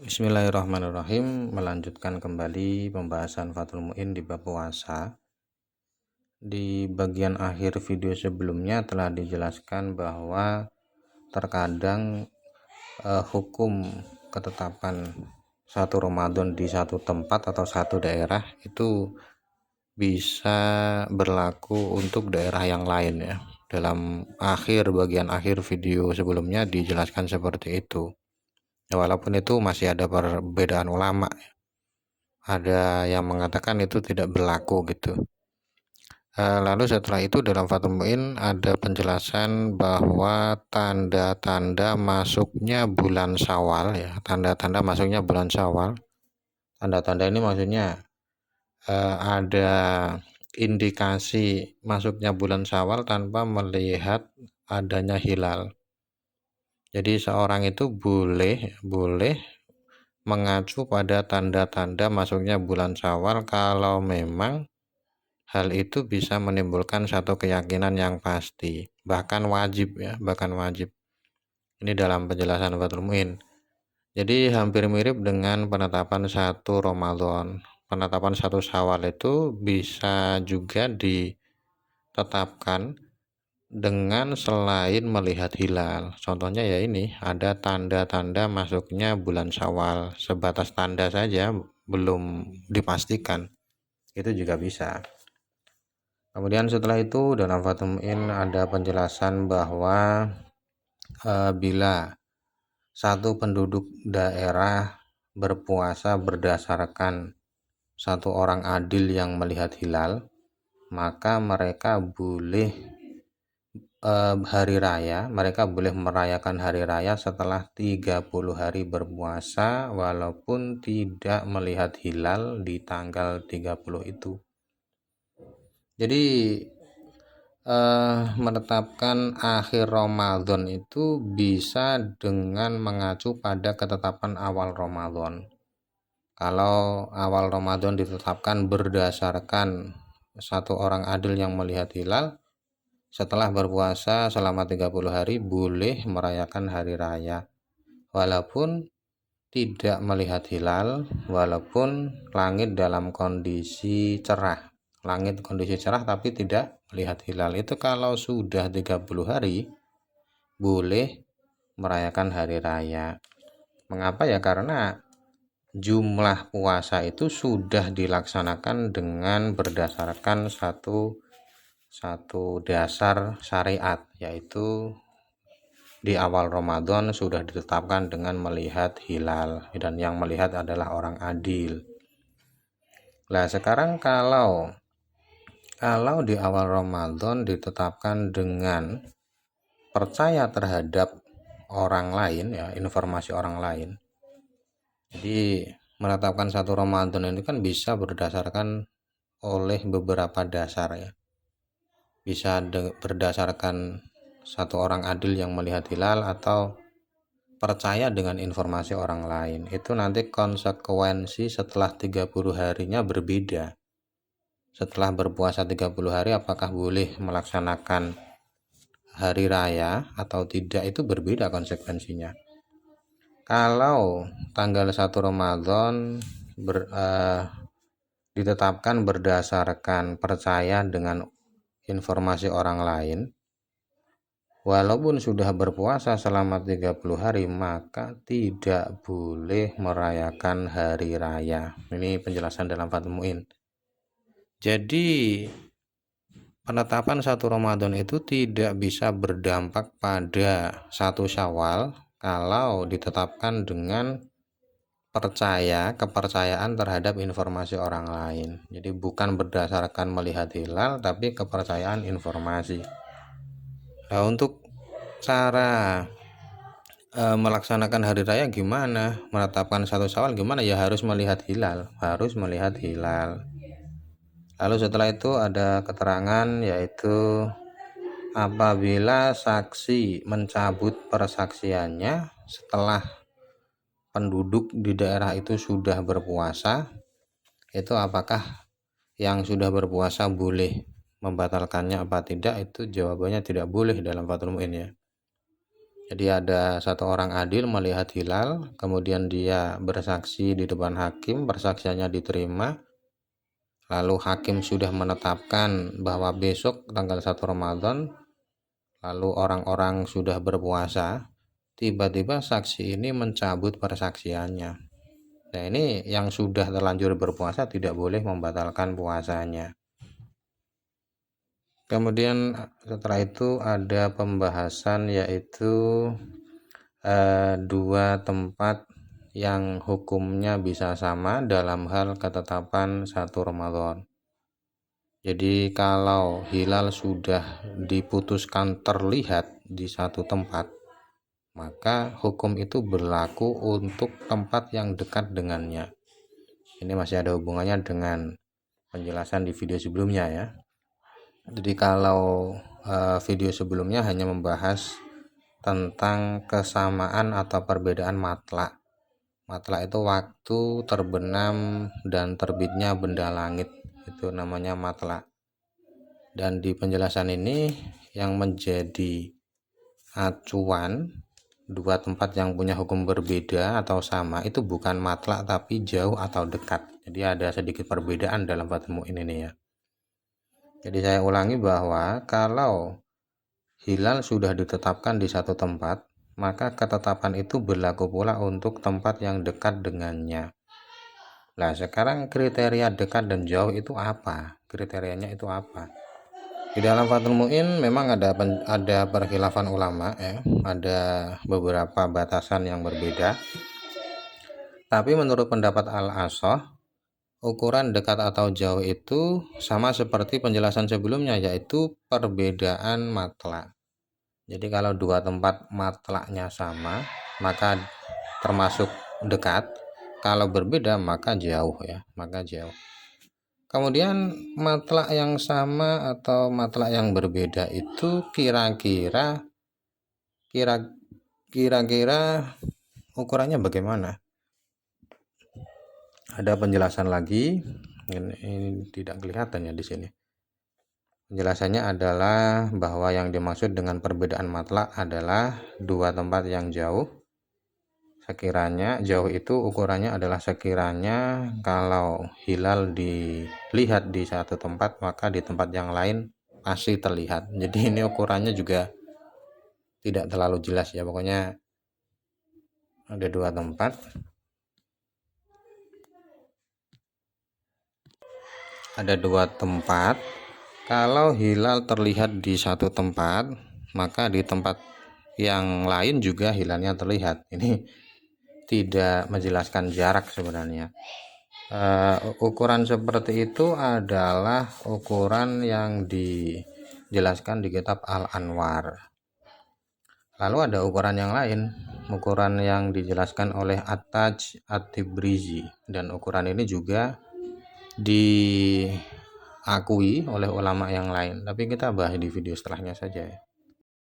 Bismillahirrahmanirrahim. Melanjutkan kembali pembahasan Fathul Mu'in di bab puasa. Di bagian akhir video sebelumnya telah dijelaskan bahwa terkadang hukum ketetapan satu Ramadan di satu tempat atau satu daerah itu bisa berlaku untuk daerah yang lain ya. Dalam bagian akhir video sebelumnya dijelaskan seperti itu. Ya, walaupun itu masih ada perbedaan ulama. Ada yang mengatakan itu tidak berlaku gitu. Lalu setelah itu dalam Fathul Mu'in ada penjelasan bahwa tanda-tanda masuknya bulan Syawal ya, tanda-tanda masuknya bulan Syawal. Tanda-tanda ini maksudnya ada indikasi masuknya bulan Syawal tanpa melihat adanya hilal. Jadi seorang itu boleh mengacu pada tanda-tanda masuknya bulan Syawal kalau memang hal itu bisa menimbulkan satu keyakinan yang pasti, bahkan wajib ya, bahkan wajib. Ini dalam penjelasan Fathul Mu'in. Jadi hampir mirip dengan penetapan satu Ramadan. Penetapan satu Syawal itu bisa juga ditetapkan dengan selain melihat hilal. Contohnya ya ini, ada tanda-tanda masuknya bulan Syawal, sebatas tanda saja, belum dipastikan. Itu juga bisa. Kemudian setelah itu dalam Fathul Mu'in ada penjelasan bahwa bila satu penduduk daerah berpuasa berdasarkan satu orang adil yang melihat hilal, maka mereka boleh mereka boleh merayakan hari raya setelah 30 hari berpuasa walaupun tidak melihat hilal di tanggal 30 itu. Jadi menetapkan akhir Ramadan itu bisa dengan mengacu pada ketetapan awal Ramadan. Kalau awal Ramadan ditetapkan berdasarkan satu orang adil yang melihat hilal, setelah berpuasa selama 30 hari boleh merayakan hari raya walaupun tidak melihat hilal, walaupun langit dalam kondisi cerah. Langit kondisi cerah tapi tidak melihat hilal. Itu kalau sudah 30 hari boleh merayakan hari raya. Mengapa ya? Karena jumlah puasa itu sudah dilaksanakan dengan berdasarkan satu dasar syariat, yaitu di awal Ramadan sudah ditetapkan dengan melihat hilal dan yang melihat adalah orang adil. Nah, sekarang kalau di awal Ramadan ditetapkan dengan percaya terhadap orang lain ya, informasi orang lain. Jadi menetapkan satu Ramadan ini kan bisa berdasarkan oleh beberapa dasar ya. Bisa berdasarkan satu orang adil yang melihat hilal atau percaya dengan informasi orang lain. Itu nanti konsekuensi setelah 30 harinya berbeda. Setelah berpuasa 30 hari apakah boleh melaksanakan hari raya atau tidak itu berbeda konsekuensinya. Kalau tanggal 1 Ramadan ditetapkan berdasarkan percaya dengan informasi orang lain, walaupun sudah berpuasa selama 30 hari maka tidak boleh merayakan hari raya. Ini penjelasan dalam Fathul Mu'in. Jadi penetapan satu Ramadan itu tidak bisa berdampak pada satu Syawal kalau ditetapkan dengan kepercayaan terhadap informasi orang lain. Jadi bukan berdasarkan melihat hilal tapi kepercayaan informasi. Nah, untuk cara melaksanakan hari raya gimana? Menetapkan satu Syawal gimana? Ya harus melihat hilal. Lalu setelah itu ada keterangan yaitu apabila saksi mencabut persaksiannya setelah penduduk di daerah itu sudah berpuasa, itu apakah yang sudah berpuasa boleh membatalkannya apa tidak? Itu jawabannya tidak boleh dalam Fathul Mu'in ya. Jadi ada satu orang adil melihat hilal, kemudian dia bersaksi di depan hakim, persaksiannya diterima, lalu hakim sudah menetapkan bahwa besok tanggal 1 Ramadan, lalu orang-orang sudah berpuasa, tiba-tiba saksi ini mencabut persaksiannya. Nah, ini yang sudah terlanjur berpuasa tidak boleh membatalkan puasanya. Kemudian setelah itu ada pembahasan yaitu dua tempat yang hukumnya bisa sama dalam hal ketetapan 1 Ramadan. Jadi kalau hilal sudah diputuskan terlihat di satu tempat, maka hukum itu berlaku untuk tempat yang dekat dengannya. Ini masih ada hubungannya dengan penjelasan di video sebelumnya ya. Jadi kalau video sebelumnya hanya membahas tentang kesamaan atau perbedaan matlak. Matlak itu waktu terbenam dan terbitnya benda langit, itu namanya matlak. Dan di penjelasan ini yang menjadi acuan dua tempat yang punya hukum berbeda atau sama itu bukan matlak tapi jauh atau dekat. Jadi ada sedikit perbedaan dalam Fathul Mu'in ini ya. Jadi saya ulangi bahwa kalau hilal sudah ditetapkan di satu tempat, maka ketetapan itu berlaku pula untuk tempat yang dekat dengannya. Nah, sekarang kriteria dekat dan jauh itu apa? Kriterianya itu apa? Di dalam Fathul Mu'in memang ada perkhilafan ulama ya, ada beberapa batasan yang berbeda. Tapi menurut pendapat Al-Ashah, ukuran dekat atau jauh itu sama seperti penjelasan sebelumnya, yaitu perbedaan matlak. Jadi kalau dua tempat matlaknya sama, maka termasuk dekat. Kalau berbeda maka jauh ya, maka jauh. Kemudian matlak yang sama atau matlak yang berbeda itu kira-kira ukurannya bagaimana? Ada penjelasan lagi, ini tidak kelihatan ya di sini. Penjelasannya adalah bahwa yang dimaksud dengan perbedaan matlak adalah dua tempat yang jauh. Sekiranya jauh itu ukurannya adalah sekiranya kalau hilal dilihat di satu tempat, maka di tempat yang lain pasti terlihat. Jadi ini ukurannya juga tidak terlalu jelas ya, pokoknya ada dua tempat. Ada dua tempat. Kalau hilal terlihat di satu tempat, maka di tempat yang lain juga hilalnya terlihat. Ini tidak menjelaskan jarak sebenarnya. Ukuran seperti itu adalah ukuran yang dijelaskan di kitab Al-Anwar. Lalu ada ukuran yang lain, ukuran yang dijelaskan oleh At-Taj At-Tibrizi, dan ukuran ini juga diakui oleh ulama yang lain, tapi kita bahas di video setelahnya saja ya.